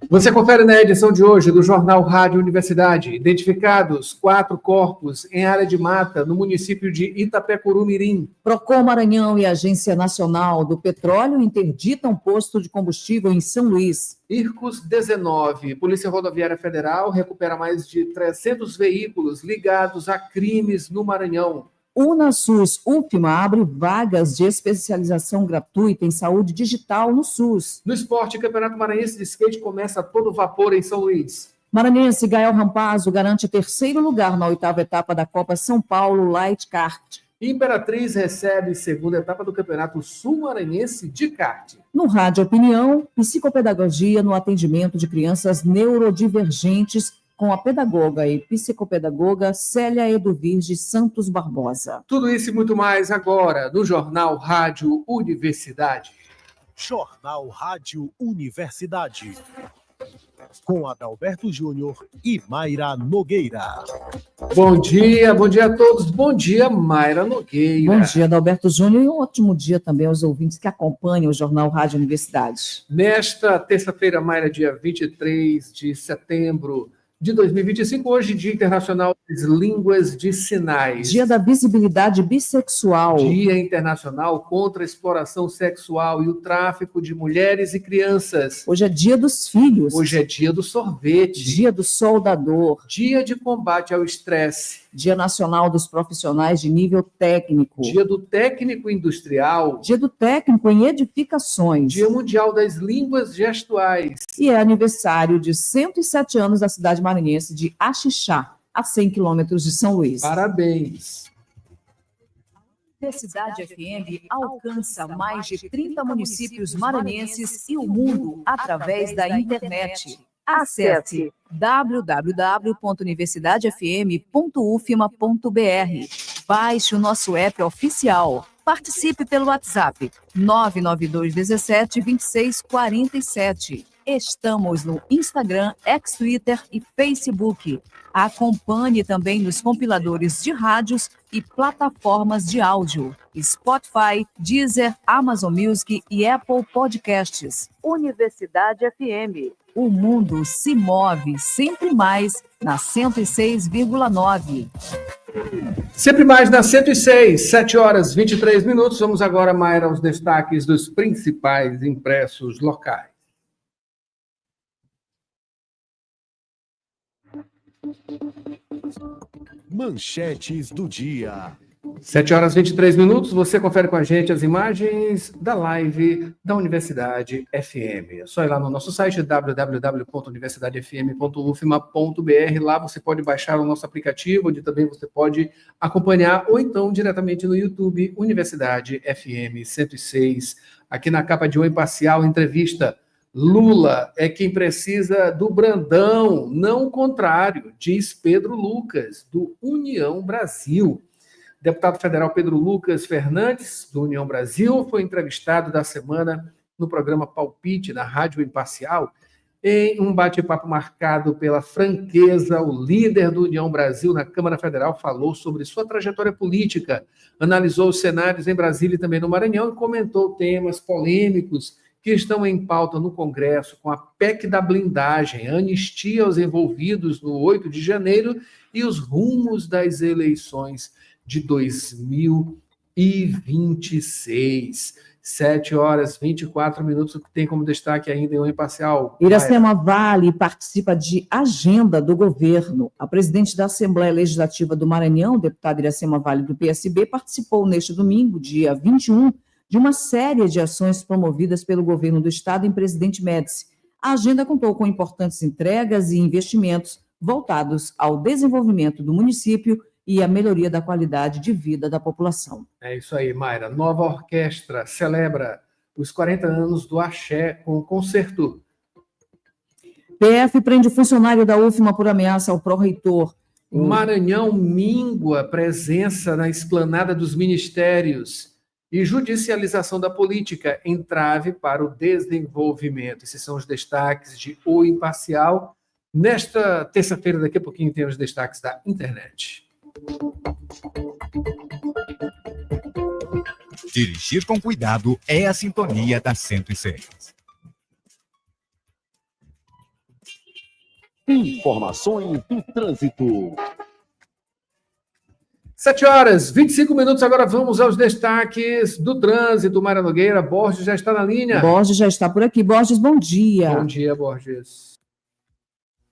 Você confere na edição de hoje do Jornal Rádio Universidade. Identificados 4 corpos em área de mata no município de Itapecuru-Mirim. Procon Maranhão e Agência Nacional do Petróleo interditam posto de combustível em São Luís. Ircos 19. Polícia Rodoviária Federal recupera mais de 300 veículos ligados a crimes no Maranhão. UnaSUS UFMA abre vagas de especialização gratuita em saúde digital no SUS. No esporte, Campeonato Maranhense de Skate começa a todo vapor em São Luís. Maranhense Gael Rampazzo garante 3º lugar na 8ª etapa da Copa São Paulo Light Kart. Imperatriz recebe 2ª etapa do Campeonato Sul-Maranhense de Kart. No Rádio Opinião, psicopedagogia no atendimento de crianças neurodivergentes com a pedagoga e psicopedagoga Célia Eduvirge Santos Barbosa. Tudo isso e muito mais agora no Jornal Rádio Universidade. Jornal Rádio Universidade. Com Adalberto Júnior e Mayra Nogueira. Bom dia a todos. Bom dia, Mayra Nogueira. Bom dia, Adalberto Júnior, e um ótimo dia também aos ouvintes que acompanham o Jornal Rádio Universidade. Nesta terça-feira, Mayra, dia 23 de setembro de 2025, hoje, Dia Internacional das Línguas de Sinais. Dia da Visibilidade Bissexual. Dia Internacional contra a Exploração Sexual e o Tráfico de Mulheres e Crianças. Hoje é Dia dos Filhos. Hoje é Dia do Sorvete. Dia do Soldador. Dia de Combate ao Estresse. Dia Nacional dos Profissionais de Nível Técnico. Dia do Técnico Industrial. Dia do Técnico em Edificações. Dia Mundial das Línguas Gestuais. E é aniversário de 107 anos da cidade maranhense de Axixá, a 100 quilômetros de São Luís. Parabéns. A Universidade FM alcança mais de 30 municípios maranhenses e o mundo através da internet. Acesse www.universidadefm.ufma.br. Baixe o nosso app oficial. Participe pelo WhatsApp 992 17 26 47. Estamos no Instagram, Twitter e Facebook. Acompanhe também nos compiladores de rádios e plataformas de áudio. Spotify, Deezer, Amazon Music e Apple Podcasts. Universidade FM. O mundo se move sempre mais na 106,9. Sempre mais na 106, 7 horas 23 minutos. Vamos agora, Mayra, aos destaques dos principais impressos locais. Manchetes do dia. 7 horas 23 minutos, você confere com a gente as imagens da live da Universidade FM. É só ir lá no nosso site www.universidadefm.ufma.br. Lá você pode baixar o nosso aplicativo, onde também você pode acompanhar, ou então diretamente no YouTube, Universidade FM 106. Aqui na capa de O Imparcial, entrevista: Lula é quem precisa do Brandão, não o contrário, diz Pedro Lucas, do União Brasil. Deputado federal Pedro Lucas Fernandes, do União Brasil, foi entrevistado da semana no programa Palpite, na Rádio Imparcial, em um bate-papo marcado pela franqueza. O líder do União Brasil na Câmara Federal falou sobre sua trajetória política, analisou os cenários em Brasília e também no Maranhão e comentou temas polêmicos que estão em pauta no Congresso, com a PEC da blindagem, a anistia aos envolvidos no 8 de janeiro e os rumos das eleições de 2026. 7 horas 24 minutos, o que tem como destaque ainda em um imparcial. Iracema Vale participa de agenda do governo. A presidente da Assembleia Legislativa do Maranhão, deputada Iracema Vale, do PSB, participou neste domingo, dia 21, de uma série de ações promovidas pelo governo do estado em Presidente Médici. A agenda contou com importantes entregas e investimentos voltados ao desenvolvimento do município e à melhoria da qualidade de vida da população. É isso aí, Mayra. Nova Orquestra celebra os 40 anos do Axé com concerto. PF prende funcionário da UFMA por ameaça ao pró-reitor. Maranhão mingua presença na esplanada dos ministérios. E judicialização da política, entrave para o desenvolvimento. Esses são os destaques de O Imparcial Nesta terça-feira, daqui a pouquinho, tem os destaques da internet. Dirigir com cuidado é a sintonia da 106. Informações do trânsito. 7h25, agora vamos aos destaques do trânsito. Mayra Nogueira, Borges já está na linha. Borges já está por aqui. Borges, bom dia. Bom dia, Borges.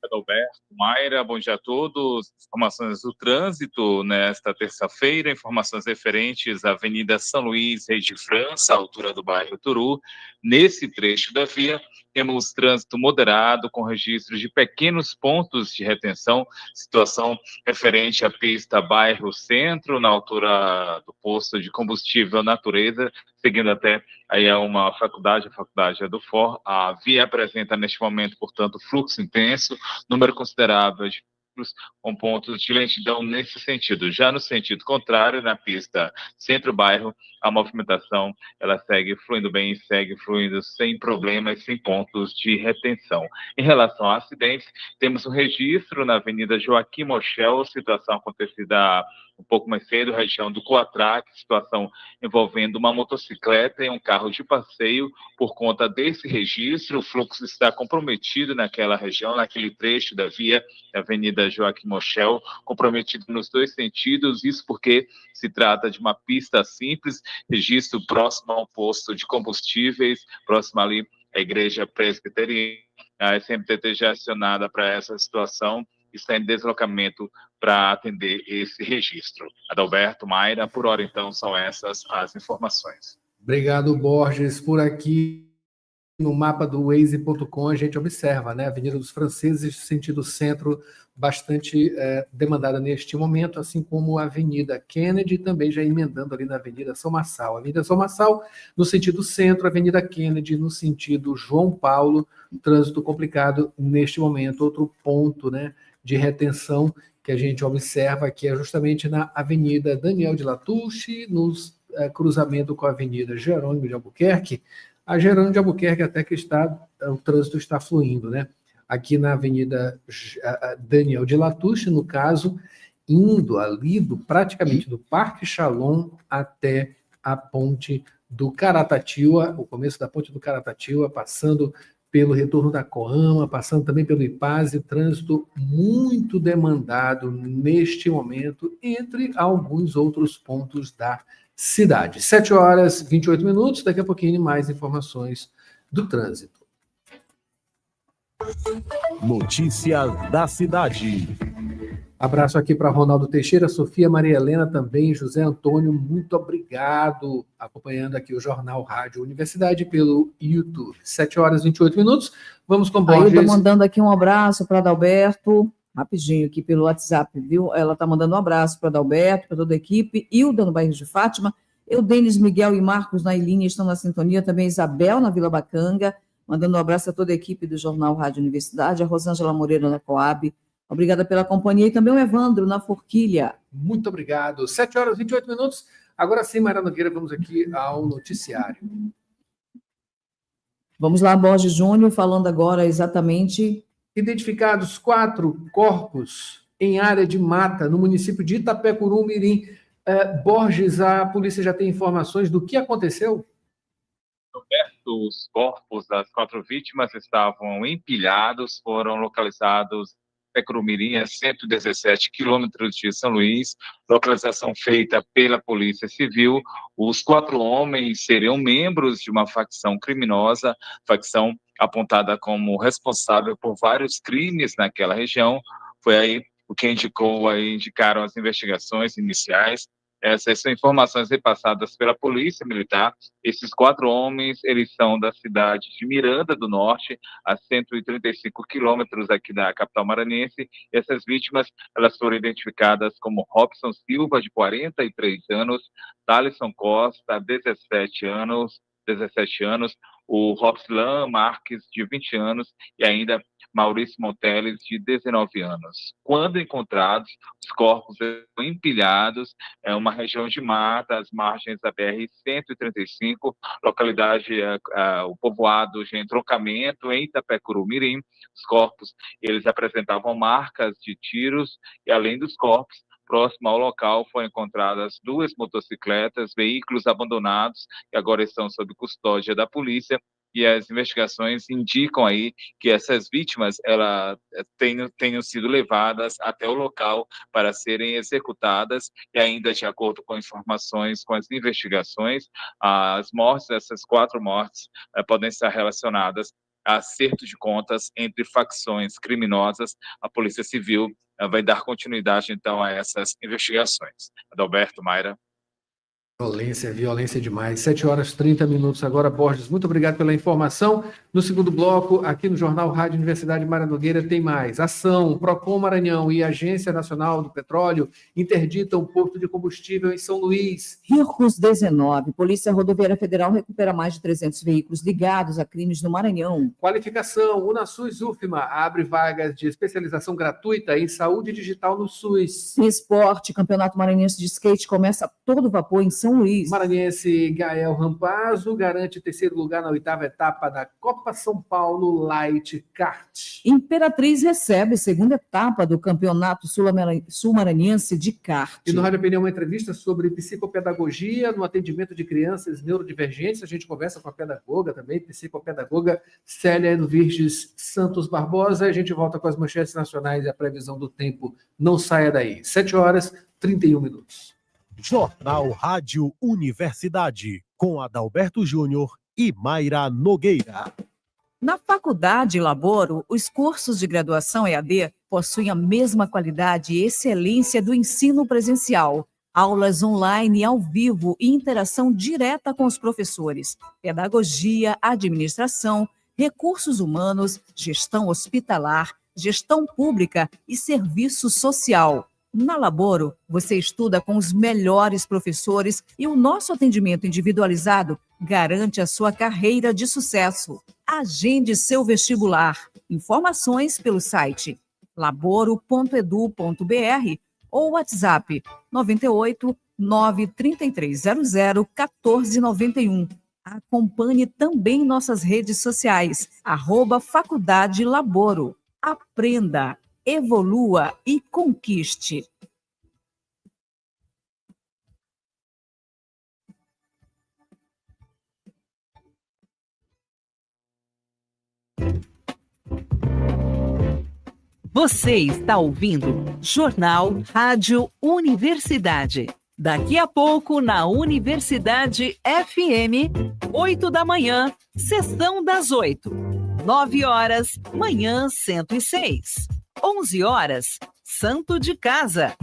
Adalberto, Mayra, bom dia a todos. Informações do trânsito nesta terça-feira, informações referentes à Avenida São Luís, Rei de França, altura do bairro Turu. Nesse trecho da via, temos trânsito moderado, com registro de pequenos pontos de retenção, situação referente à pista bairro Centro, na altura do posto de combustível Natureza, seguindo até aí a uma faculdade, a faculdade do FOR. A via apresenta neste momento, portanto, fluxo intenso, número considerável de com pontos de lentidão nesse sentido. Já no sentido contrário, na pista centro-bairro, a movimentação ela segue fluindo bem, segue fluindo sem problemas, sem pontos de retenção. Em relação a acidentes, temos um registro na Avenida Joaquim Mochel, situação acontecida um pouco mais cedo, região do Coatrac, situação envolvendo uma motocicleta e um carro de passeio. Por conta desse registro, o fluxo está comprometido naquela região, naquele trecho da via, Avenida Joaquim Mochel, comprometido nos dois sentidos, isso porque se trata de uma pista simples, registro próximo a um posto de combustíveis, próximo ali à Igreja Presbiteriana. A SMTT já acionada para essa situação, está em deslocamento para atender esse registro. Adalberto, Mayra, por hora então são essas as informações. Obrigado, Borges. Por aqui no mapa do Waze.com a gente observa, né? Avenida dos Franceses, sentido centro, bastante demandada neste momento, assim como a Avenida Kennedy, também já emendando ali na Avenida São Marçal. Avenida São Marçal no sentido centro, Avenida Kennedy no sentido João Paulo, trânsito complicado neste momento. Outro ponto, né, de retenção que a gente observa aqui é justamente na Avenida Daniel de Latouche, nos cruzamento com a Avenida Jerônimo de Albuquerque. A Jerônimo de Albuquerque até que o trânsito está fluindo, né? Aqui na Avenida Daniel de Latouche, no caso, indo ali praticamente do Parque Shalom até a ponte do Caratatiba, o começo da ponte do Caratatiba, passando pelo retorno da Coama, passando também pelo Ipase, trânsito muito demandado neste momento, entre alguns outros pontos da cidade. 7h28, daqui a pouquinho mais informações do trânsito. Notícias da cidade. Abraço aqui para Ronaldo Teixeira, Sofia Maria Helena também, José Antônio, muito obrigado, acompanhando aqui o Jornal Rádio Universidade pelo YouTube. 7h28, vamos com Borges. Aí eu estou mandando aqui um abraço para Adalberto, rapidinho aqui pelo WhatsApp, viu? Ela está mandando um abraço para Adalberto, para toda a equipe, Hilda no bairro de Fátima, Denis, Miguel e Marcos na Ilhinha estão na sintonia, também Isabel na Vila Bacanga, mandando um abraço a toda a equipe do Jornal Rádio Universidade, a Rosângela Moreira na Coab, obrigada pela companhia, e também o Evandro na Forquilha. Muito obrigado. 7h28, agora sim, Mayra Nogueira, vamos aqui ao noticiário. Vamos lá, Borges Júnior, falando agora exatamente... Identificados 4 corpos em área de mata no município de Itapecuru-Mirim. Borges, a polícia já tem informações do que aconteceu? Os corpos das 4 vítimas estavam empilhados, foram localizados em Itapecuru-Mirim, a 117 quilômetros de São Luís, localização feita pela Polícia Civil. Os 4 homens seriam membros de uma facção criminosa, facção apontada como responsável por vários crimes naquela região. Foi aí o que indicaram as investigações iniciais. Essas são informações repassadas pela Polícia Militar. Esses 4 homens, eles são da cidade de Miranda do Norte, a 135 quilômetros aqui da capital maranhense. Essas vítimas, elas foram identificadas como Robson Silva, de 43 anos, Thalisson Costa, 17 anos, o Robslan Marques, de 20 anos, e ainda Maurício Monteles, de 19 anos. Quando encontrados, os corpos foram empilhados em uma região de mata, às margens da BR-135, localidade, o povoado de entroncamento em Itapecuru-Mirim. Os corpos, eles apresentavam marcas de tiros e, além dos corpos, próximo ao local foram encontradas 2 motocicletas, veículos abandonados, que agora estão sob custódia da polícia, e as investigações indicam aí que essas vítimas tenham sido levadas até o local para serem executadas, e ainda de acordo com informações, com as investigações, as mortes, essas 4 mortes, podem estar relacionadas a acerto de contas entre facções criminosas. A Polícia Civil vai dar continuidade, então, a essas investigações. Adalberto, Mayra. Violência demais. 7h30 agora, Borges. Muito obrigado pela informação. No segundo bloco, aqui no Jornal Rádio Universidade Mayra Nogueira, tem mais. Ação, Procon Maranhão e Agência Nacional do Petróleo interditam posto de combustível em São Luís. Ricos 19. Polícia Rodoviária Federal recupera mais de 300 veículos ligados a crimes no Maranhão. Qualificação, UnaSUS UFMA abre vagas de especialização gratuita em saúde digital no SUS. Esporte, Campeonato Maranhense de Skate começa a todo vapor em São Luís. Maranhense Gael Rampazzo garante 3º lugar na 8ª etapa da Copa São Paulo Light Kart. Imperatriz recebe 2ª etapa do Campeonato Sul-Maranhense de Kart. E no Rádio Opinião, uma entrevista sobre psicopedagogia no atendimento de crianças neurodivergentes. A gente conversa com a pedagoga também, psicopedagoga Célia Edvirges Santos Barbosa. A gente volta com as manchetes nacionais e a previsão do tempo. Não saia daí. 7h31. Jornal Rádio Universidade, com Adalberto Júnior e Mayra Nogueira. Na Faculdade Laboro, os cursos de graduação EAD possuem a mesma qualidade e excelência do ensino presencial. Aulas online ao vivo e interação direta com os professores. Pedagogia, administração, recursos humanos, gestão hospitalar, gestão pública e serviço social. Na Laboro, você estuda com os melhores professores e o nosso atendimento individualizado garante a sua carreira de sucesso. Agende seu vestibular. Informações pelo site laboro.edu.br ou WhatsApp 98 93300 1491. Acompanhe também nossas redes sociais, @Faculdade Laboro. Aprenda, evolua e conquiste. Você está ouvindo Jornal Rádio Universidade. Daqui a pouco, na Universidade FM, 8 da manhã, sessão das 8. 9 horas, manhã 106. 11 horas, Santo de Casa.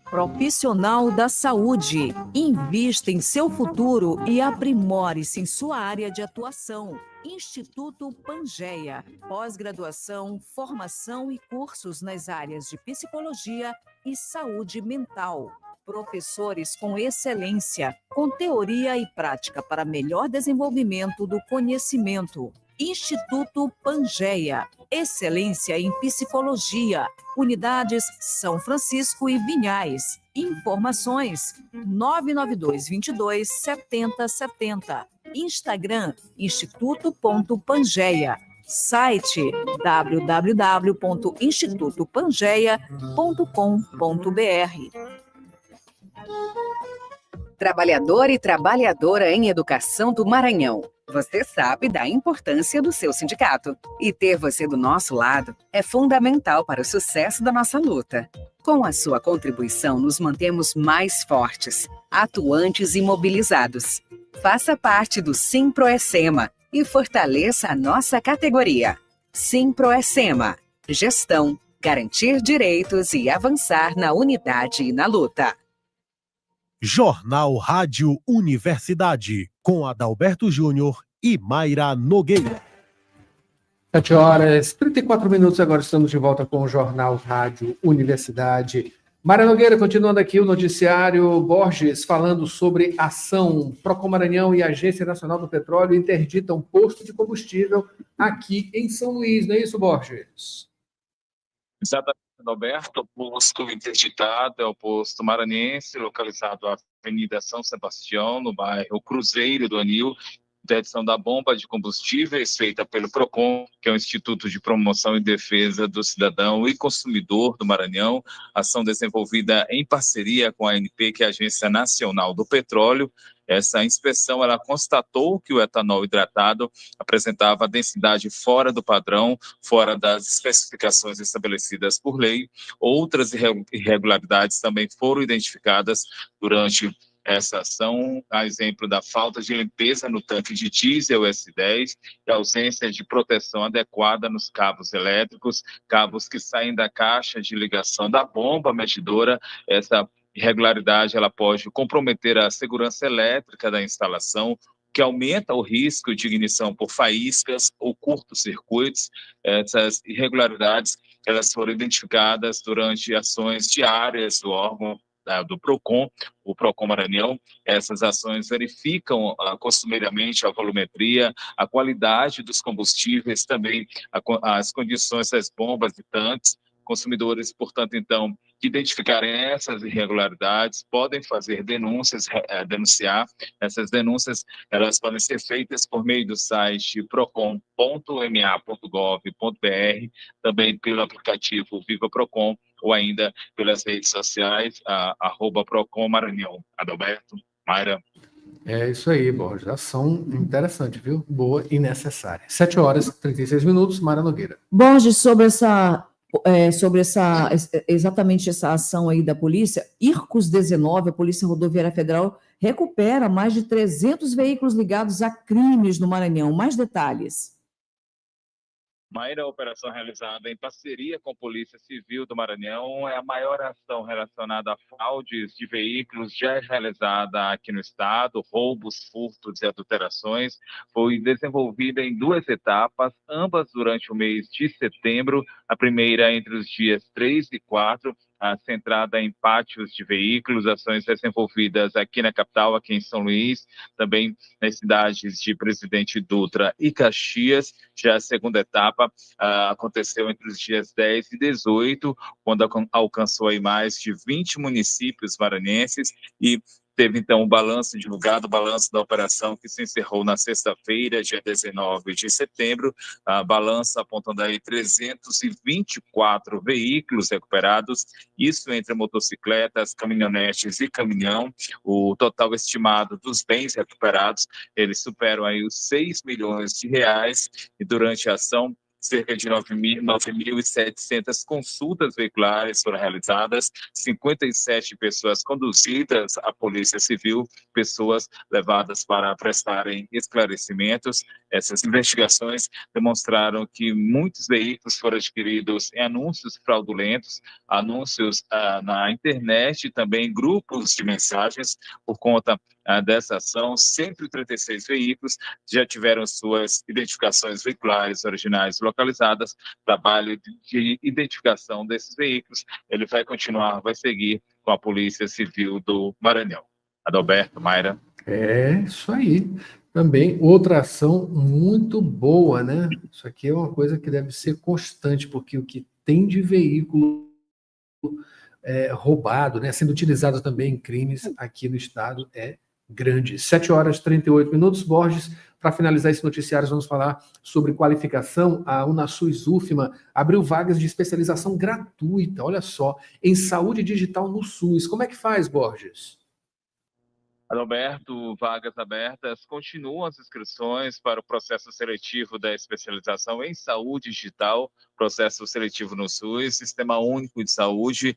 Profissional da saúde. Invista em seu futuro e aprimore-se em sua área de atuação. Instituto Pangeia. Pós-graduação, formação e cursos nas áreas de psicologia e saúde mental. Professores com excelência, com teoria e prática para melhor desenvolvimento do conhecimento. Instituto Pangeia. Excelência em psicologia. Unidades São Francisco e Vinhais. Informações 992227070. Instagram instituto.pangeia. Site www.institutopangeia.com.br. Trabalhador e trabalhadora em educação do Maranhão. Você sabe da importância do seu sindicato. E ter você do nosso lado é fundamental para o sucesso da nossa luta. Com a sua contribuição, nos mantemos mais fortes, atuantes e mobilizados. Faça parte do Simproecema e fortaleça a nossa categoria. Simproecema. Gestão, garantir direitos e avançar na unidade e na luta. Jornal Rádio Universidade, com Adalberto Júnior e Mayra Nogueira. 7h34, agora estamos de volta com o Jornal Rádio Universidade. Mara Nogueira, continuando aqui o noticiário Borges, falando sobre ação. Procon Maranhão e Agência Nacional do Petróleo interditam posto de combustível aqui em São Luís, não é isso, Borges? Exatamente, Alberto. O posto interditado é o posto maranhense, localizado na Avenida São Sebastião, no bairro Cruzeiro do Anil. Interdição da bomba de combustíveis feita pelo PROCON, que é o Instituto de Promoção e Defesa do Cidadão e Consumidor do Maranhão, ação desenvolvida em parceria com a ANP, que é a Agência Nacional do Petróleo. Essa inspeção, ela constatou que o etanol hidratado apresentava densidade fora do padrão, fora das especificações estabelecidas por lei. Outras irregularidades também foram identificadas durante essa ação, a exemplo da falta de limpeza no tanque de diesel S10 e ausência de proteção adequada nos cabos elétricos, cabos que saem da caixa de ligação da bomba medidora. Essa irregularidade ela pode comprometer a segurança elétrica da instalação, que aumenta o risco de ignição por faíscas ou curtos-circuitos. Essas irregularidades elas foram identificadas durante ações diárias do órgão do PROCON, o PROCON Maranhão. Essas ações verificam costumeiramente a volumetria, a qualidade dos combustíveis, também as condições das bombas e tanques. Consumidores, portanto, então, que identificarem essas irregularidades, podem fazer denúncias, denunciar. Essas denúncias, elas podem ser feitas por meio do site procon.ma.gov.br, também pelo aplicativo Viva Procon, ou ainda pelas redes sociais, @Procon Maranhão. Adalberto, Mayra. É isso aí, Borges. Ação interessante, viu? Boa e necessária. 7h36, Mara Nogueira. Borges, exatamente essa ação aí da polícia, IRCOS 19, a Polícia Rodoviária Federal, recupera mais de 300 veículos ligados a crimes no Maranhão. Mais detalhes. Mayra, a operação realizada em parceria com a Polícia Civil do Maranhão é a maior ação relacionada a fraudes de veículos já realizada aqui no estado, roubos, furtos e adulterações. Foi desenvolvida em 2 etapas, ambas durante o mês de setembro, a primeira entre os dias 3 e 4, centrada em pátios de veículos, ações desenvolvidas aqui na capital, aqui em São Luís, também nas cidades de Presidente Dutra e Caxias. Já a segunda etapa aconteceu entre os dias 10 e 18, quando alcançou aí mais de 20 municípios maranhenses e teve, então, o balanço divulgado, o balanço da operação que se encerrou na sexta-feira, dia 19 de setembro, balanço apontando aí 324 veículos recuperados, isso entre motocicletas, caminhonetes e caminhão. O total estimado dos bens recuperados, eles superam aí os 6 milhões de reais, e durante a ação, cerca de 9.700 consultas veiculares foram realizadas, 57 pessoas conduzidas à Polícia Civil, pessoas levadas para prestarem esclarecimentos. Essas investigações demonstraram que muitos veículos foram adquiridos em anúncios fraudulentos, anúncios na internet e também grupos de mensagens. Por conta dessa ação, 136 veículos já tiveram suas identificações veiculares originais localizadas. Trabalho de identificação desses veículos, ele vai continuar, vai seguir com a Polícia Civil do Maranhão. Adalberto, Mayra. É isso aí. Também outra ação muito boa, né? Isso aqui é uma coisa que deve ser constante, porque o que tem de veículo roubado, né, sendo utilizado também em crimes aqui no estado é grande. 7h38, Borges. Para finalizar esse noticiário, vamos falar sobre qualificação. A UnaSUS UFMA abriu vagas de especialização gratuita, olha só, em saúde digital no SUS. Como é que faz, Borges? Adalberto, vagas abertas, continuam as inscrições para o processo seletivo da especialização em saúde digital, processo seletivo no SUS, Sistema Único de Saúde,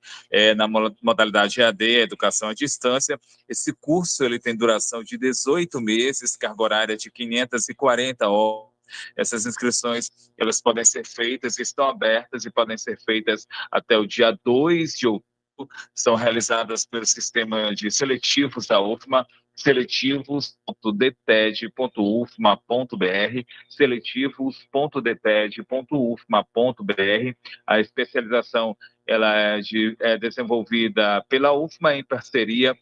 na modalidade EAD, Educação à Distância. Esse curso ele tem duração de 18 meses, carga horária de 540 horas. Essas inscrições elas podem ser feitas, estão abertas e podem ser feitas até o dia 2 de outubro. São realizadas pelo sistema de seletivos da UFMA, seletivos.dted.ufma.br, seletivos.dted.ufma.br. A especialização ela é desenvolvida pela UFMA em parceria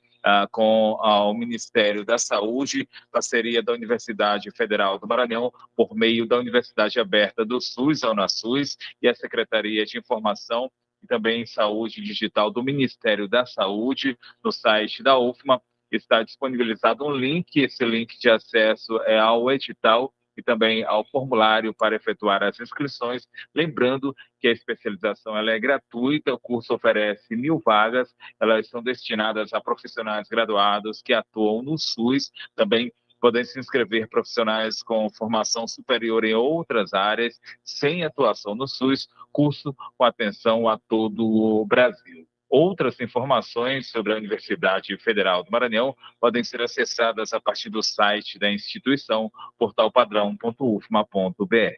com o Ministério da Saúde, parceria da Universidade Federal do Maranhão, por meio da Universidade Aberta do SUS, a UNASUS, e a Secretaria de Informação e também Saúde Digital do Ministério da Saúde. No site da UFMA está disponibilizado um link, esse link de acesso é ao edital e também ao formulário para efetuar as inscrições. Lembrando que a especialização ela é gratuita, o curso oferece 1.000 vagas, elas são destinadas a profissionais graduados que atuam no SUS, também podem se inscrever profissionais com formação superior em outras áreas, sem atuação no SUS, curso com atenção a todo o Brasil. Outras informações sobre a Universidade Federal do Maranhão podem ser acessadas a partir do site da instituição, portalpadrão.ufma.br.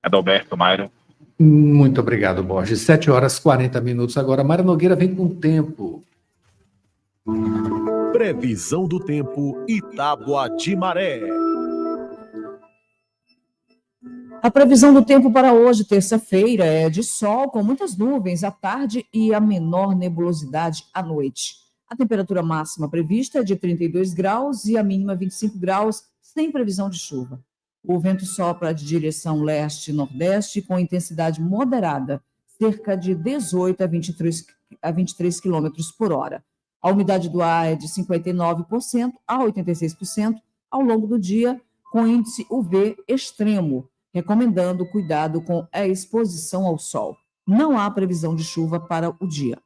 Adalberto, Mayra. Muito obrigado, Borges. 7h40 agora. Mayra Nogueira vem com o tempo. Previsão do tempo e tábua de maré. A previsão do tempo para hoje, terça-feira, é de sol com muitas nuvens à tarde e a menor nebulosidade à noite. A temperatura máxima prevista é de 32 graus e a mínima 25 graus, sem previsão de chuva. O vento sopra de direção leste-nordeste com intensidade moderada, cerca de 18 a 23 km por hora. A umidade do ar é de 59% a 86% ao longo do dia, com índice UV extremo, recomendando cuidado com a exposição ao sol. Não há previsão de chuva para o dia.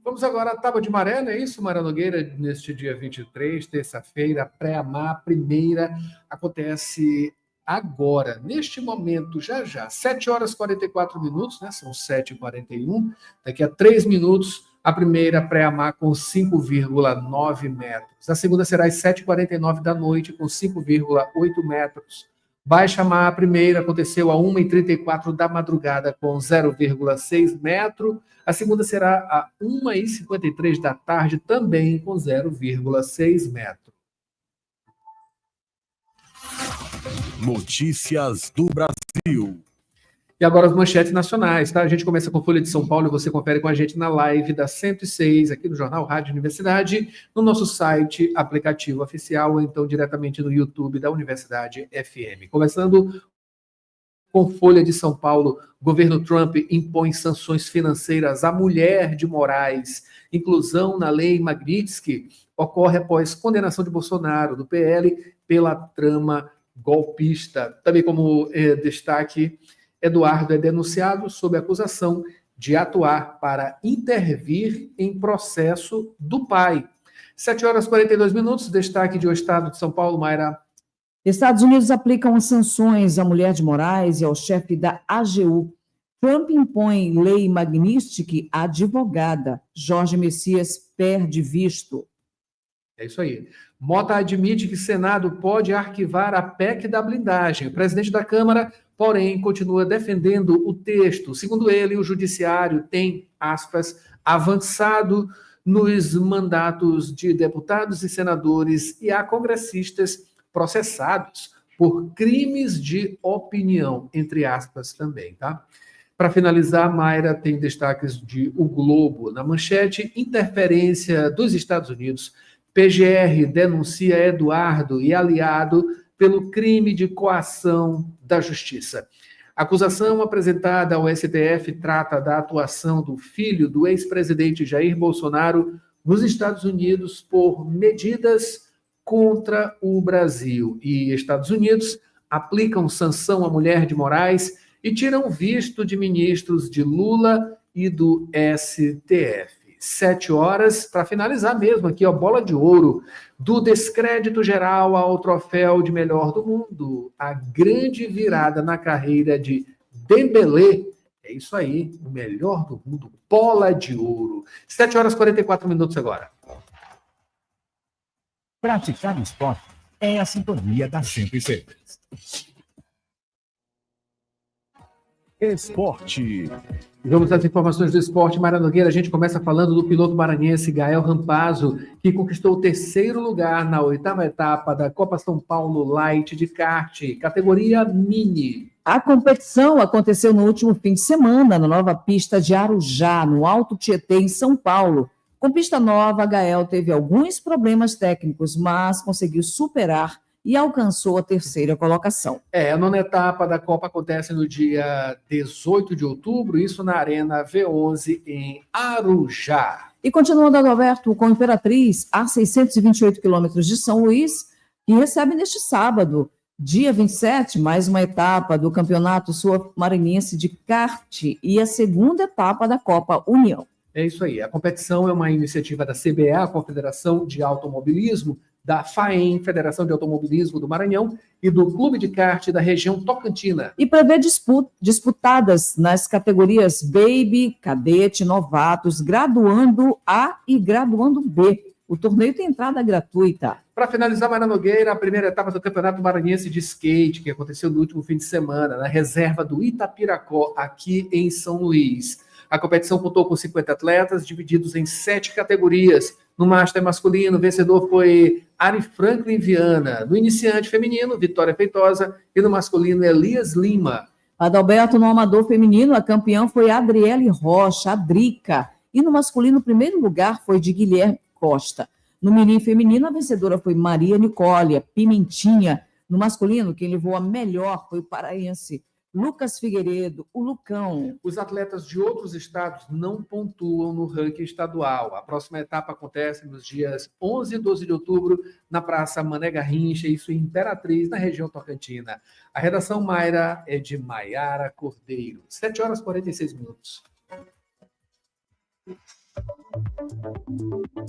Vamos agora à tábua de maré, não é isso, Mayra Nogueira? Neste dia 23, terça-feira, pré-amar, primeira, acontece agora, neste momento, já. 7h44, né? São 7h41. Daqui a 3 minutos, a primeira pré-amar com 5,9 metros. A segunda será às 7h49 da noite, com 5,8 metros. Baixa mar, a primeira aconteceu a 1h34 da madrugada com 0,6 metro. A segunda será a 1h53 da tarde, também com 0,6 metro. Notícias do Brasil. E agora as manchetes nacionais, tá? A gente começa com a Folha de São Paulo e você confere com a gente na live da 106, aqui no Jornal Rádio Universidade, no nosso site, aplicativo oficial, ou então diretamente no YouTube da Universidade FM. Começando com Folha de São Paulo, governo Trump impõe sanções financeiras à mulher de Moraes. Inclusão na lei Magnitsky ocorre após condenação de Bolsonaro, do PL, pela trama golpista. Também como destaque, Eduardo é denunciado sob acusação de atuar para intervir em processo do pai. 7h42, destaque de O Estado de São Paulo, Mayra. Estados Unidos aplicam as sanções à mulher de Moraes e ao chefe da AGU. Trump impõe lei Magnitsky à advogada. Jorge Messias perde visto. É isso aí. Mota admite que Senado pode arquivar a PEC da blindagem. O presidente da Câmara, porém, continua defendendo o texto. Segundo ele, o judiciário tem, aspas, avançado nos mandatos de deputados e senadores e há congressistas processados por crimes de opinião, entre aspas também, tá? Para finalizar, Mayra tem destaques de O Globo. Na manchete, interferência dos Estados Unidos. PGR denuncia Eduardo e aliado pelo crime de coação da Justiça. A acusação apresentada ao STF trata da atuação do filho do ex-presidente Jair Bolsonaro nos Estados Unidos por medidas contra o Brasil. E Estados Unidos aplicam sanção à mulher de Moraes e tiram visto de ministros de Lula e do STF. 7 horas, para finalizar mesmo aqui, ó, bola de ouro, do descrédito geral ao troféu de melhor do mundo. A grande virada na carreira de Dembélé. É isso aí, o melhor do mundo, bola de ouro. 7h44 agora. Praticar esporte é a sintonia da 106. Esporte. Vamos às informações do esporte. Mayra Nogueira, a gente começa falando do piloto maranhense Gael Rampazzo, que conquistou o 3º lugar na 8ª etapa da Copa São Paulo Light de kart, categoria Mini. A competição aconteceu no último fim de semana, na nova pista de Arujá, no Alto Tietê, em São Paulo. Com pista nova, a Gael teve alguns problemas técnicos, mas conseguiu superar e alcançou a terceira colocação. A nona etapa da Copa acontece no dia 18 de outubro, isso na Arena V11 em Arujá. E continuando, Adalberto, com Imperatriz, a 628 quilômetros de São Luís, que recebe neste sábado, dia 27, mais uma etapa do Campeonato Sul-Maranhense de Kart e a segunda etapa da Copa União. É isso aí. A competição é uma iniciativa da CBA, Confederação de Automobilismo, da FAEM, Federação de Automobilismo do Maranhão, e do Clube de Kart da região Tocantina. E prevê disputadas nas categorias Baby, Cadete, Novatos, Graduando A e Graduando B. O torneio tem entrada gratuita. Para finalizar, Mayra Nogueira, a primeira etapa do Campeonato Maranhense de Skate, que aconteceu no último fim de semana, na reserva do Itapiracó, aqui em São Luís. A competição contou com 50 atletas, divididos em 7 categorias. No Master masculino, o vencedor foi Ari Franklin Viana. No iniciante feminino, Vitória Feitosa. E no masculino, Elias Lima. Adalberto, no amador feminino, a campeã foi Adriele Rocha, a Drica. E no masculino, o primeiro lugar foi de Guilherme Costa. No mirim feminino, a vencedora foi Maria Nicole, a Pimentinha. No masculino, quem levou a melhor foi o paraense Lucas Figueiredo, o Lucão. Os atletas de outros estados não pontuam no ranking estadual. A próxima etapa acontece nos dias 11 e 12 de outubro, na Praça Mané Garrincha, isso em Imperatriz, na região Tocantina. A redação, Mayra, é de Maiara Cordeiro. 7 horas e 46 minutos.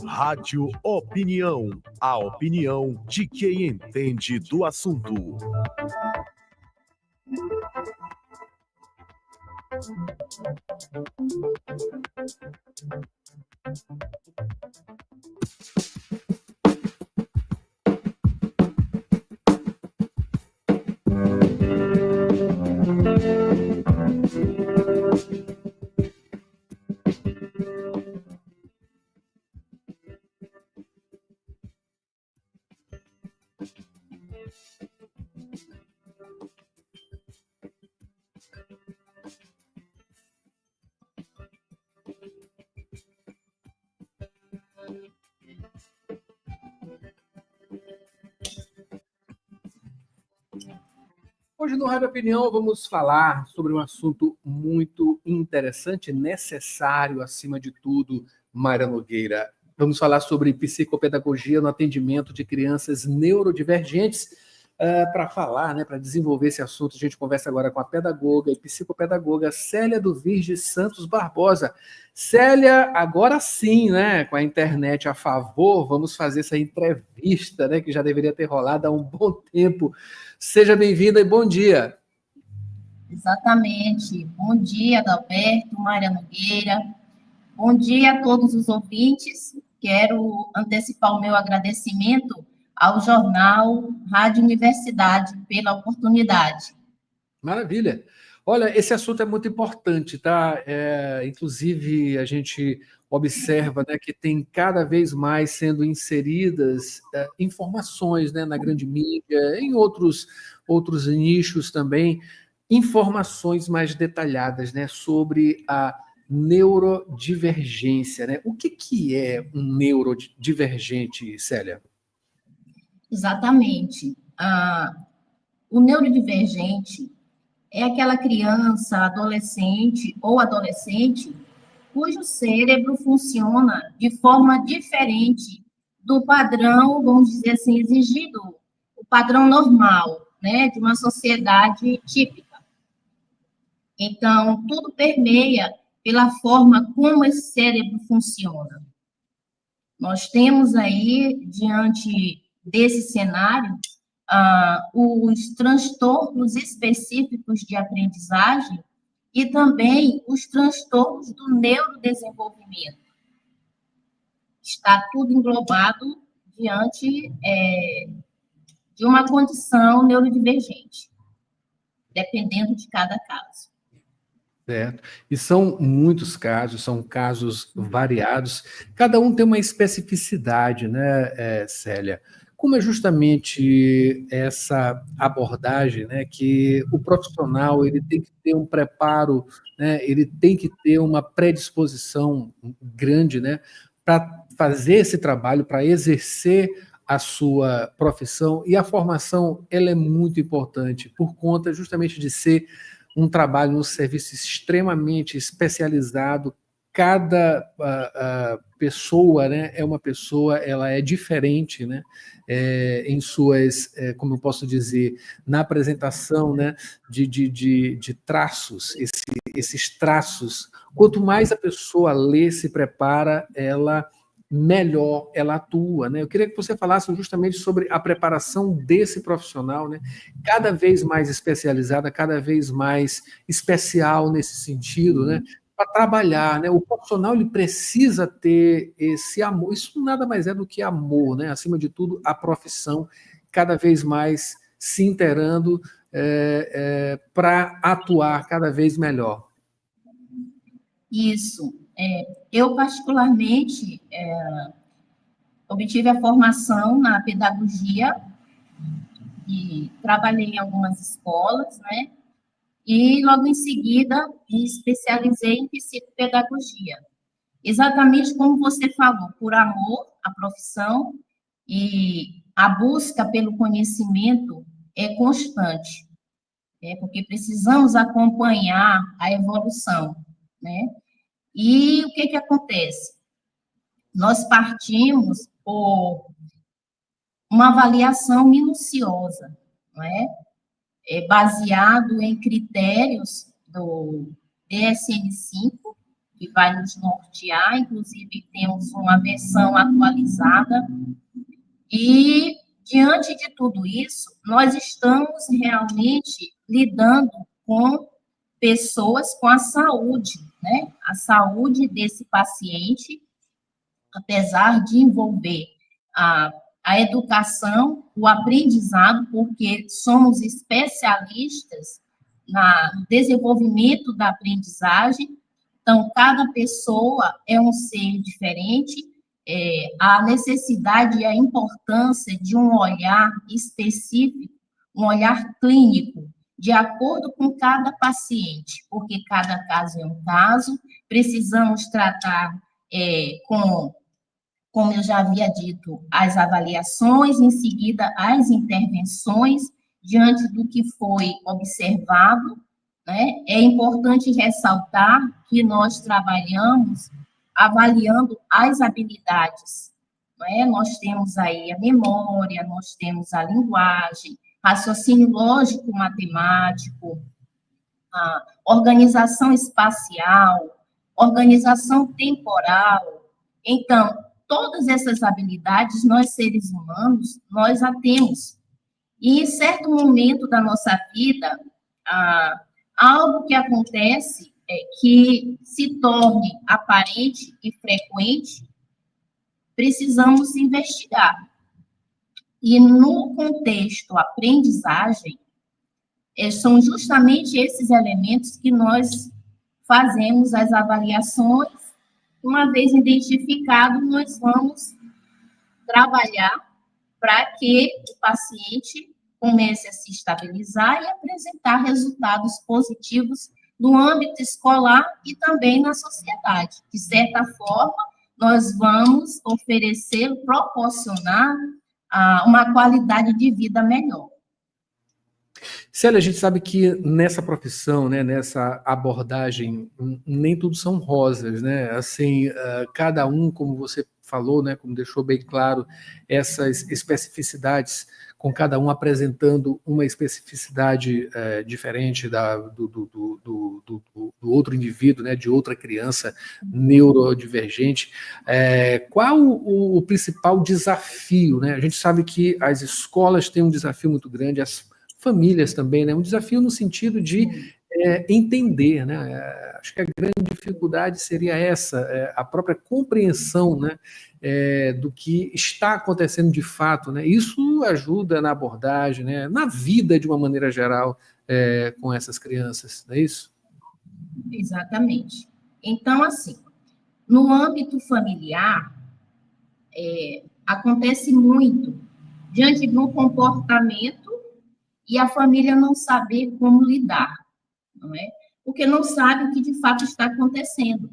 Rádio Opinião. A opinião de quem entende do assunto. Hoje no Rádio Opinião vamos falar sobre um assunto muito interessante, necessário acima de tudo, Mayra Nogueira. Vamos falar sobre psicopedagogia no atendimento de crianças neurodivergentes. Para falar, para desenvolver esse assunto, a gente conversa agora com a pedagoga e psicopedagoga Célia do Virgem Santos Barbosa. Célia, agora sim, com a internet a favor, vamos fazer essa entrevista, que já deveria ter rolado há um bom tempo. Seja bem-vinda e bom dia. Exatamente. Bom dia, Adalberto, Mayra Nogueira. Bom dia a todos os ouvintes. Quero antecipar o meu agradecimento ao jornal Rádio Universidade pela oportunidade. Maravilha. Olha, esse assunto é muito importante, tá? Inclusive, a gente observa que tem cada vez mais sendo inseridas informações na grande mídia, em outros nichos também, informações mais detalhadas sobre a neurodivergência. O que é um neurodivergente, Célia? Exatamente. O neurodivergente é aquela criança, adolescente ou adolescente cujo cérebro funciona de forma diferente do padrão, vamos dizer assim, exigido, o padrão normal, de uma sociedade típica. Então, tudo permeia pela forma como esse cérebro funciona. Nós temos aí, diante desse cenário, os transtornos específicos de aprendizagem e também os transtornos do neurodesenvolvimento. Está tudo englobado diante de uma condição neurodivergente, dependendo de cada caso. Certo. E são muitos casos, são casos variados. Cada um tem uma especificidade, Célia? como é justamente essa abordagem, né, que o profissional ele tem que ter um preparo, né, ele tem que ter uma predisposição grande, né, para fazer esse trabalho, para exercer a sua profissão, e a formação ela é muito importante por conta justamente de ser um trabalho, um serviço extremamente especializado. Cada pessoa, né, é uma pessoa, ela é diferente, né, em suas, como eu posso dizer, na apresentação, né, de traços, esses traços. Quanto mais a pessoa lê, se prepara, ela melhor ela atua, né? Eu queria que você falasse justamente sobre a preparação desse profissional, né? Cada vez mais especializada, cada vez mais especial nesse sentido, né? Para trabalhar, né? O profissional ele precisa ter esse amor. Isso nada mais é do que amor, né? Acima de tudo, a profissão cada vez mais se inteirando para atuar cada vez melhor. Isso. Eu, particularmente, obtive a formação na pedagogia e trabalhei em algumas escolas, né? E logo em seguida me especializei em psicopedagogia. Exatamente como você falou, por amor à profissão, e a busca pelo conhecimento é constante, porque precisamos acompanhar a evolução, né? E o que acontece? Nós partimos por uma avaliação minuciosa, não é? Baseado em critérios do DSM-5, que vai nos nortear, inclusive temos uma versão atualizada, e diante de tudo isso, nós estamos realmente lidando com pessoas com a saúde, né? A saúde desse paciente, apesar de envolver a educação, o aprendizado, porque somos especialistas no desenvolvimento da aprendizagem, então, cada pessoa é um ser diferente, a necessidade e a importância de um olhar específico, um olhar clínico, de acordo com cada paciente, porque cada caso é um caso, precisamos tratar como eu já havia dito, as avaliações, em seguida as intervenções, diante do que foi observado, né? É importante ressaltar que nós trabalhamos avaliando as habilidades, né? Nós temos aí a memória, nós temos a linguagem, raciocínio lógico-matemático, a organização espacial, organização temporal. Então, todas essas habilidades, nós seres humanos, nós a temos. E em certo momento da nossa vida, algo que acontece que se torne aparente e frequente, precisamos investigar. E no contexto aprendizagem, são justamente esses elementos que nós fazemos as avaliações. Uma vez identificado, nós vamos trabalhar para que o paciente comece a se estabilizar e apresentar resultados positivos no âmbito escolar e também na sociedade. De certa forma, nós vamos oferecer, proporcionar uma qualidade de vida melhor. Célia, a gente sabe que nessa profissão, né, nessa abordagem, nem tudo são rosas, né? Assim, cada um, como você falou, né, como deixou bem claro, essas especificidades, com cada um apresentando uma especificidade diferente do outro indivíduo, né, de outra criança neurodivergente. Qual o principal desafio, né? A gente sabe que as escolas têm um desafio muito grande, as famílias também, né? Um desafio no sentido de entender, né? Acho que a grande dificuldade seria essa, a própria compreensão, né, do que está acontecendo de fato, né? Isso ajuda na abordagem, né, na vida de uma maneira geral, com essas crianças, não é isso? Exatamente. Então, assim, no âmbito familiar, acontece muito diante de um comportamento e a família não saber como lidar, não é? Porque não sabe o que de fato está acontecendo.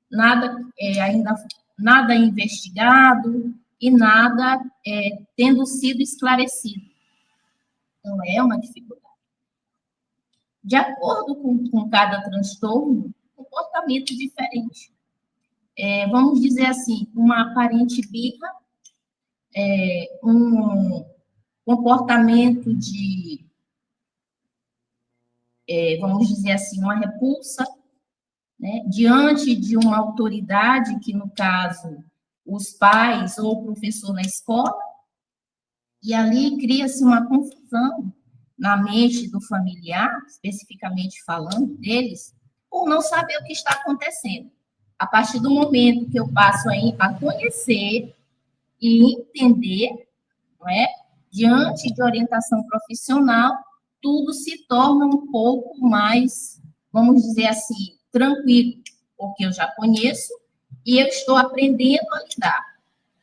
Nada nada investigado e nada tendo sido esclarecido. Então, é uma dificuldade. De acordo com cada transtorno, comportamento diferente. Vamos dizer assim, uma aparente birra, um comportamento de, vamos dizer assim, uma repulsa, né, diante de uma autoridade, que no caso, os pais ou o professor na escola, e ali cria-se uma confusão na mente do familiar, especificamente falando deles, por não saber o que está acontecendo. A partir do momento que eu passo a conhecer e entender, não é, diante de orientação profissional, tudo se torna um pouco mais, vamos dizer assim, tranquilo, porque eu já conheço e eu estou aprendendo a lidar.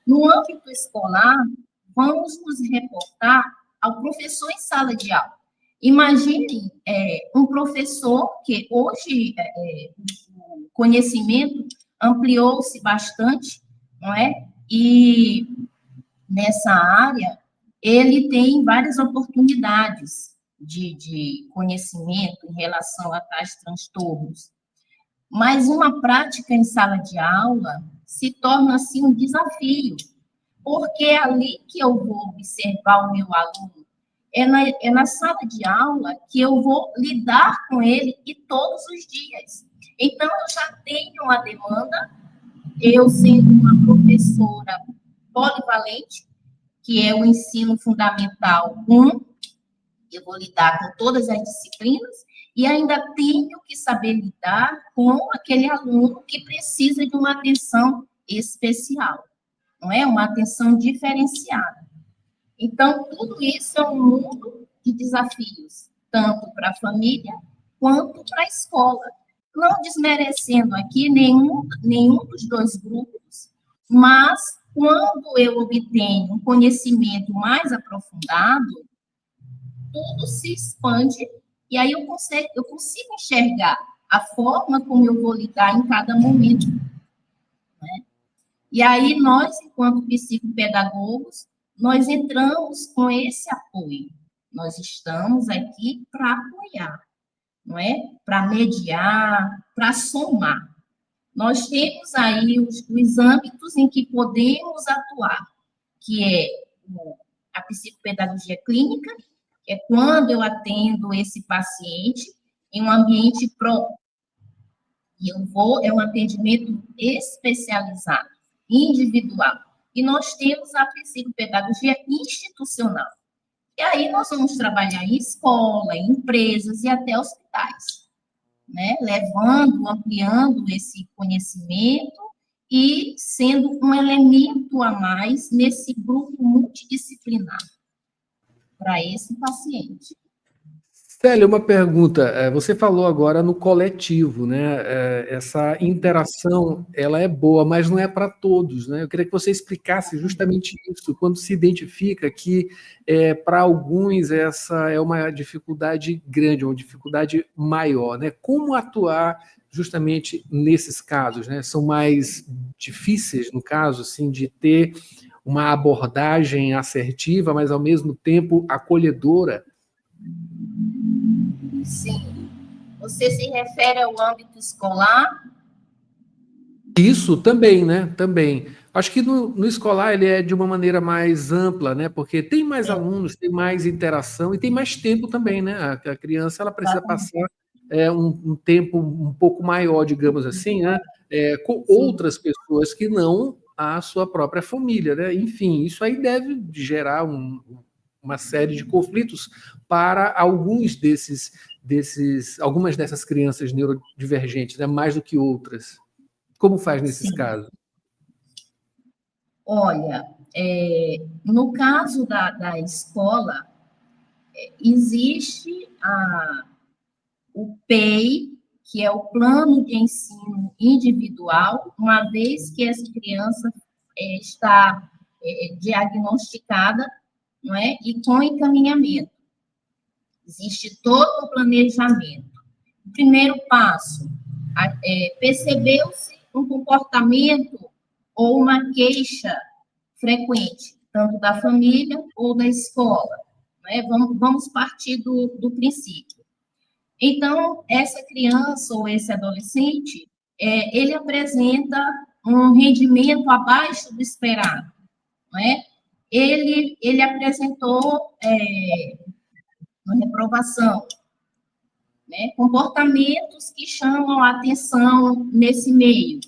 No âmbito escolar, vamos nos reportar ao professor em sala de aula. Imaginem um professor que hoje o conhecimento ampliou-se bastante, não é? E nessa área, ele tem várias oportunidades de conhecimento em relação a tais transtornos. Mas uma prática em sala de aula se torna, assim, um desafio, porque é ali que eu vou observar o meu aluno, é na sala de aula que eu vou lidar com ele e todos os dias. Então, eu já tenho uma demanda, eu sendo uma professora polivalente, que é o ensino fundamental 1, eu vou lidar com todas as disciplinas, e ainda tenho que saber lidar com aquele aluno que precisa de uma atenção especial, não é? Uma atenção diferenciada. Então, tudo isso é um mundo de desafios, tanto para a família quanto para a escola. Não desmerecendo aqui nenhum dos dois grupos, mas quando eu obtenho um conhecimento mais aprofundado, tudo se expande e aí eu consigo enxergar a forma como eu vou lidar em cada momento, né? E aí nós, enquanto psicopedagogos, nós entramos com esse apoio. Nós estamos aqui para apoiar, não é? Para mediar, para somar. Nós temos aí os âmbitos em que podemos atuar, que é a psicopedagogia clínica, que é quando eu atendo esse paciente em um ambiente próprio. E é um atendimento especializado, individual. E nós temos a psicopedagogia institucional. E aí nós vamos trabalhar em escola, em empresas e até hospitais, né? Ampliando esse conhecimento e sendo um elemento a mais nesse grupo multidisciplinar para esse paciente. Célia, uma pergunta. Você falou agora no coletivo, né? Essa interação, ela é boa, mas não é para todos, né? Eu queria que você explicasse justamente isso, quando se identifica que para alguns essa é uma dificuldade grande, uma dificuldade maior, né? Como atuar justamente nesses casos, né? São mais difíceis, no caso, assim, de ter uma abordagem assertiva, mas ao mesmo tempo acolhedora. Sim. Você se refere ao âmbito escolar? Isso também, né? Também. Acho que no escolar ele é de uma maneira mais ampla, né? Porque tem mais alunos, tem mais interação e tem mais tempo também, né? A criança ela precisa passar um tempo um pouco maior, digamos assim, né? Com outras pessoas que não a sua própria família, né? Enfim, isso aí deve gerar uma série de conflitos para algumas dessas crianças neurodivergentes, né? Mais do que outras. Como faz nesses casos? Olha, no caso da escola, existe o PEI, que é o Plano de Ensino Individual, uma vez que essa criança está diagnosticada não é? E com encaminhamento. Existe todo o planejamento. O primeiro passo, percebeu-se um comportamento ou uma queixa frequente, tanto da família ou da escola, né? Vamos partir do princípio. Então, essa criança ou esse adolescente, ele apresenta um rendimento abaixo do esperado, não é? Ele apresentou uma reprovação, né? Comportamentos que chamam a atenção nesse meio.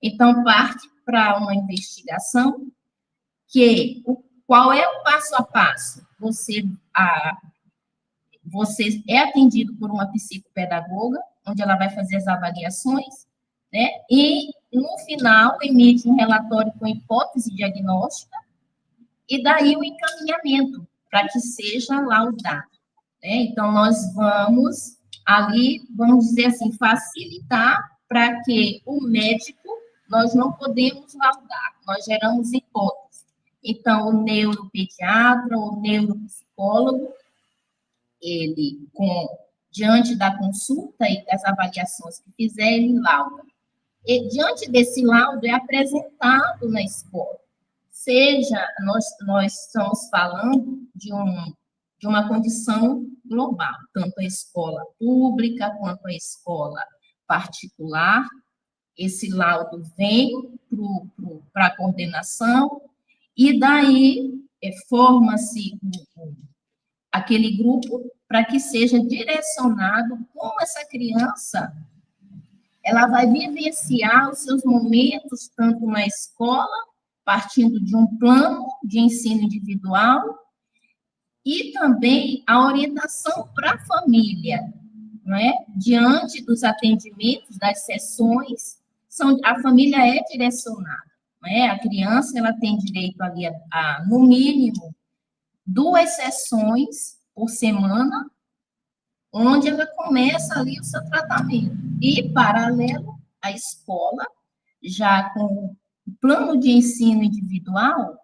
Então, parte para uma investigação qual é o passo a passo? Você é atendido por uma psicopedagoga, onde ela vai fazer as avaliações, né? E, no final, emite um relatório com hipótese diagnóstica, e daí o encaminhamento, para que seja laudado, né? Então, nós vamos ali, vamos dizer assim, facilitar para que o médico, nós não podemos laudar, nós geramos hipótese. Então, o neuropediatra, o neuropsicólogo, ele, diante da consulta e das avaliações que fizer, ele lauda. E, diante desse laudo, é apresentado na escola. Seja, nós estamos falando de uma condição global, tanto a escola pública quanto a escola particular. Esse laudo vem para a coordenação, e daí forma-se aquele grupo para que seja direcionado como essa criança ela vai vivenciar os seus momentos, tanto na escola, partindo de um plano de ensino individual, e também a orientação para a família, não é? Diante dos atendimentos, das sessões, a família é direcionada, não é? A criança ela tem direito ali a no mínimo 2 sessões por semana, onde ela começa ali o seu tratamento. E, paralelo, a escola, já com o plano de ensino individual,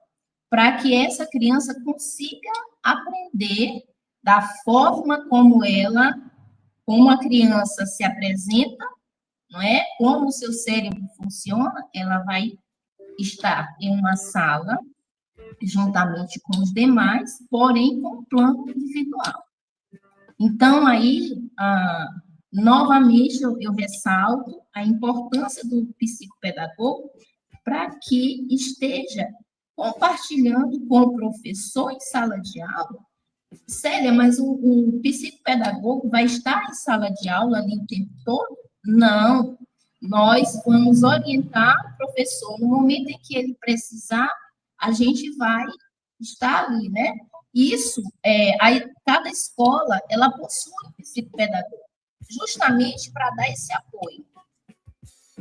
para que essa criança consiga aprender da forma como a criança se apresenta, não é? Como o seu cérebro funciona, ela vai estar em uma sala, juntamente com os demais, porém com um plano individual. Então, aí, novamente, eu ressalto a importância do psicopedagogo para que esteja compartilhando com o professor em sala de aula. Célia, mas o psicopedagogo vai estar em sala de aula ali o tempo todo? Não. Nós vamos orientar o professor. No momento em que ele precisar, a gente vai estar ali, né? Isso, cada escola, ela possui um psicopedagogo, justamente para dar esse apoio.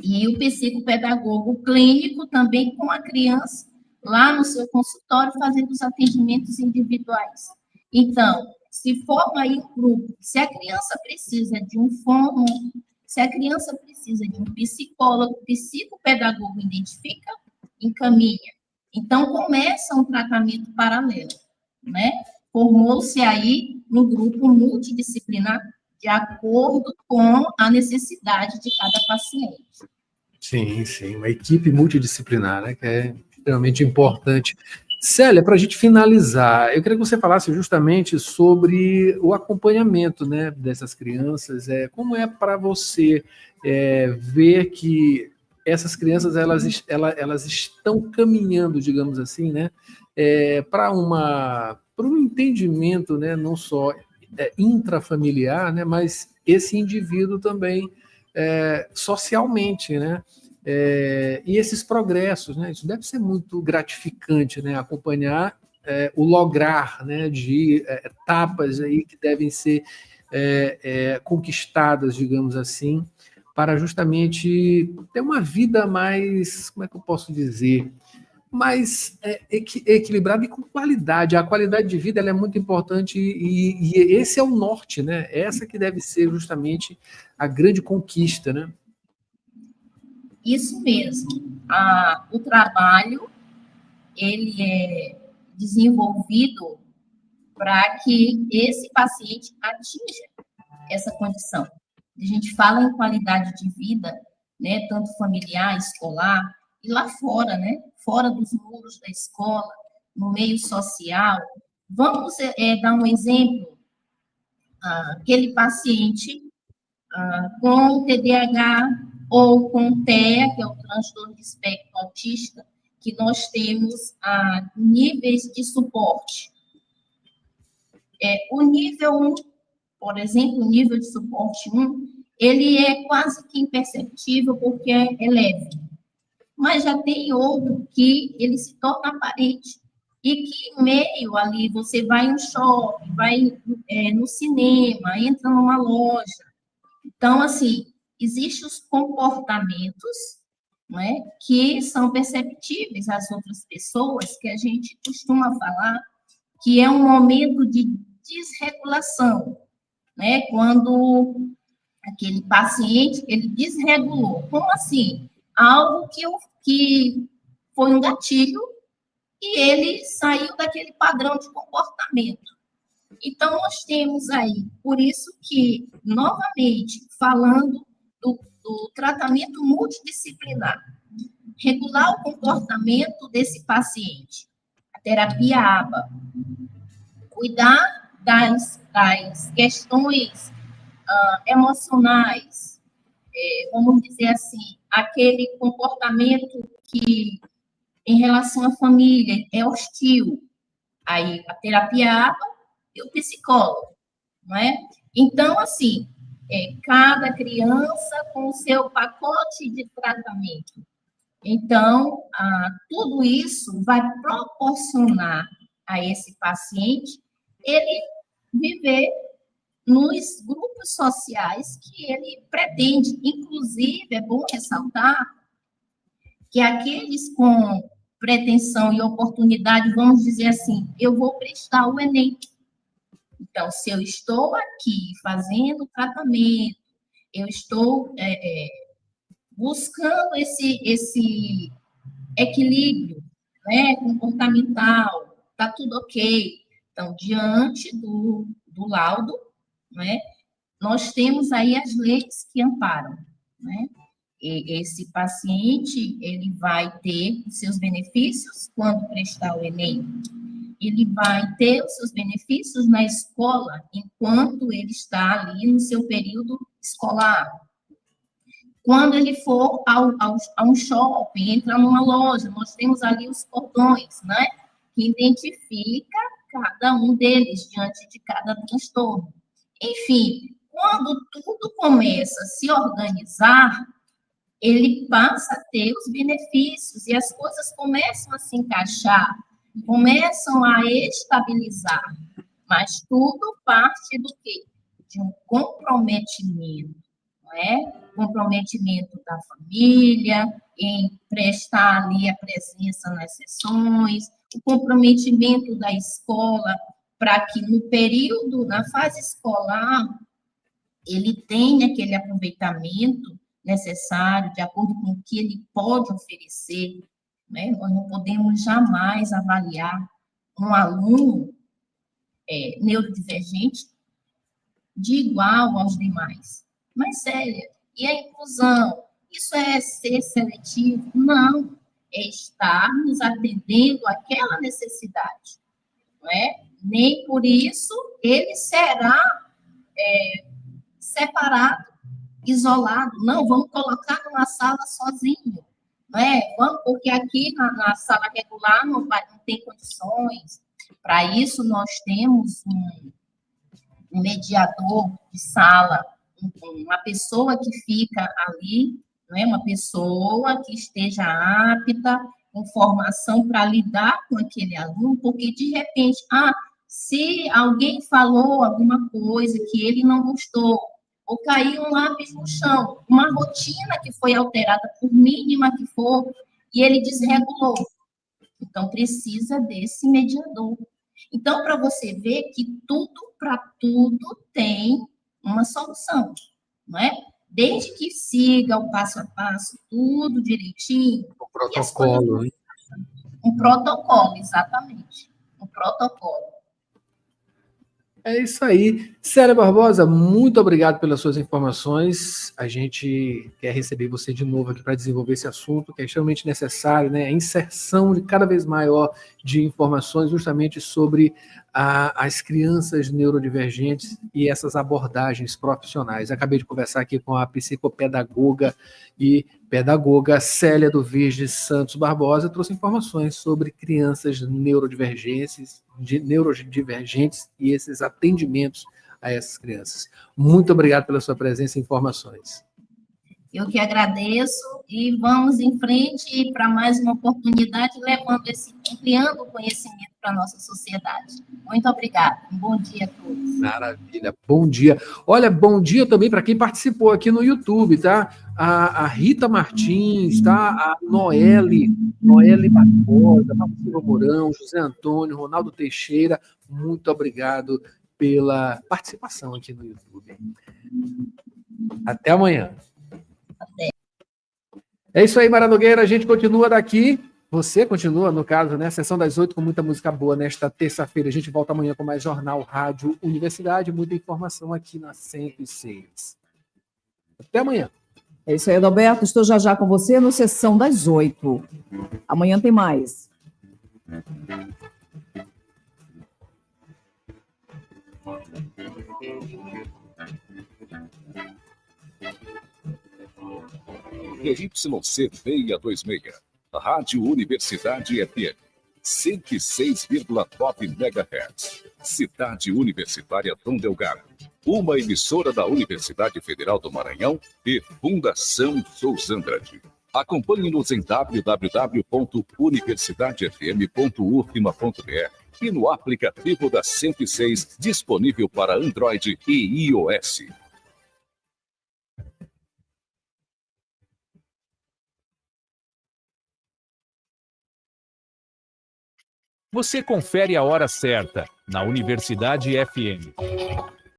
E o psicopedagogo clínico também com a criança lá no seu consultório, fazendo os atendimentos individuais. Então, se forma aí um grupo, se a criança precisa de um fono, se a criança precisa de um psicólogo, o psicopedagogo identifica, encaminha. Então, começa um tratamento paralelo, né? Formou-se aí um grupo multidisciplinar de acordo com a necessidade de cada paciente. Sim, sim, uma equipe multidisciplinar, né, que é extremamente importante. Célia, para a gente finalizar, eu queria que você falasse justamente sobre o acompanhamento, né, dessas crianças. Como é para você ver que essas crianças elas estão caminhando, digamos assim, né, para um entendimento, né, não só intrafamiliar, né, mas esse indivíduo também socialmente, né? E esses progressos, né? Isso deve ser muito gratificante, né? Acompanhar o lograr, né? De etapas aí que devem ser conquistadas, digamos assim, para justamente ter uma vida mais, como é que eu posso dizer, mais equilibrada e com qualidade. A qualidade de vida ela é muito importante e esse é o norte, né? Essa que deve ser justamente a grande conquista, né? Isso mesmo. O trabalho, ele é desenvolvido para que esse paciente atinja essa condição. A gente fala em qualidade de vida, né, tanto familiar, escolar, e lá fora, né, fora dos muros da escola, no meio social. Vamos dar um exemplo, aquele paciente com TDAH ou com TEA, que é o transtorno de espectro autista, que nós temos níveis de suporte. O nível 1, por exemplo, o nível de suporte 1, ele é quase que imperceptível porque é leve. Mas já tem outro que ele se torna aparente. E que em meio ali, você vai em shopping, vai no cinema, entra numa loja. Então, assim, existem os comportamentos, não é, que são perceptíveis às outras pessoas, que a gente costuma falar que é um momento de desregulação, né? Quando aquele paciente, ele desregulou. Como assim? Algo que foi um gatilho e ele saiu daquele padrão de comportamento. Então, nós temos aí, por isso que, novamente, falando do tratamento multidisciplinar, regular o comportamento desse paciente, a terapia ABA, cuidar das questões emocionais, vamos dizer assim, aquele comportamento que, em relação à família, é hostil, aí a terapia ABA e o psicólogo, não é? Então, assim, cada criança com o seu pacote de tratamento. Então, tudo isso vai proporcionar a esse paciente ele viver nos grupos sociais que ele pretende. Inclusive, é bom ressaltar que aqueles com pretensão e oportunidade, vamos dizer assim, eu vou prestar o Enem. Então, se eu estou aqui fazendo tratamento, eu estou buscando esse equilíbrio, né, comportamental, está tudo ok. Então, diante do laudo, né, nós temos aí as leis que amparam, né? E esse paciente, ele vai ter os seus benefícios quando prestar o Enem. Ele vai ter os seus benefícios na escola, enquanto ele está ali no seu período escolar. Quando ele for a um shopping, entrar numa loja, nós temos ali os cordões, né? Que identifica cada um deles diante de cada transtorno. Enfim, quando tudo começa a se organizar, ele passa a ter os benefícios e as coisas começam a se encaixar, começam a estabilizar. Mas tudo parte do quê? De um comprometimento, não é? Comprometimento da família, em prestar ali a presença nas sessões, o comprometimento da escola para que no período, na fase escolar, ele tenha aquele aproveitamento necessário, de acordo com o que ele pode oferecer, né? Nós não podemos jamais avaliar um aluno neurodivergente de igual aos demais. Mas, Célia, e a inclusão? Isso é ser seletivo? Não, é estar nos atendendo àquela necessidade, não é? Nem por isso ele será separado, isolado. Não, vamos colocar numa sala sozinho, não é? Vamos, porque aqui na sala regular não tem condições. Para isso, nós temos um mediador de sala, uma pessoa que fica ali, não é? Uma pessoa que esteja apta, com formação para lidar com aquele aluno, porque de repente, se alguém falou alguma coisa que ele não gostou, ou caiu um lápis no chão, uma rotina que foi alterada, por mínima que for, e ele desregulou. Então, precisa desse mediador. Então, para você ver que para tudo tem uma solução, não é? Desde que siga o passo a passo, tudo direitinho. O protocolo. Um protocolo, exatamente. protocolo. É isso aí. Célia Barbosa, muito obrigado pelas suas informações. A gente quer receber você de novo aqui para desenvolver esse assunto, que é extremamente necessário, né? A inserção de cada vez maior de informações justamente sobre as crianças neurodivergentes e essas abordagens profissionais. Acabei de conversar aqui com a psicopedagoga e pedagoga Célia do Virges Santos Barbosa, trouxe informações sobre crianças neurodivergentes e esses atendimentos a essas crianças. Muito obrigado pela sua presença e informações. Eu que agradeço e vamos em frente para mais uma oportunidade, ampliando o conhecimento para a nossa sociedade. Muito obrigada. Um bom dia a todos. Maravilha. Bom dia. Olha, bom dia também para quem participou aqui no YouTube, tá? A Rita Martins, tá? A Noelle Barbosa, Silva Mourão, José Antônio, Ronaldo Teixeira, muito obrigado pela participação aqui no YouTube. Até amanhã. É isso aí, Mara Nogueira. A gente continua daqui. Você continua, no caso, né? Sessão das 8 com muita música boa nesta terça-feira. A gente volta amanhã com mais Jornal Rádio Universidade. Muita informação aqui na 106. Até amanhã. É isso aí, Adalberto. Estou já com você no Sessão das 8. Amanhã tem mais. RYC 626, Rádio Universidade FM, 106,9 MHz, Cidade Universitária Dom Delgado, uma emissora da Universidade Federal do Maranhão e Fundação Souza Andrade. Acompanhe-nos em www.universidadefm.ufma.br e no aplicativo da 106, disponível para Android e iOS. Você confere a hora certa na Universidade FM.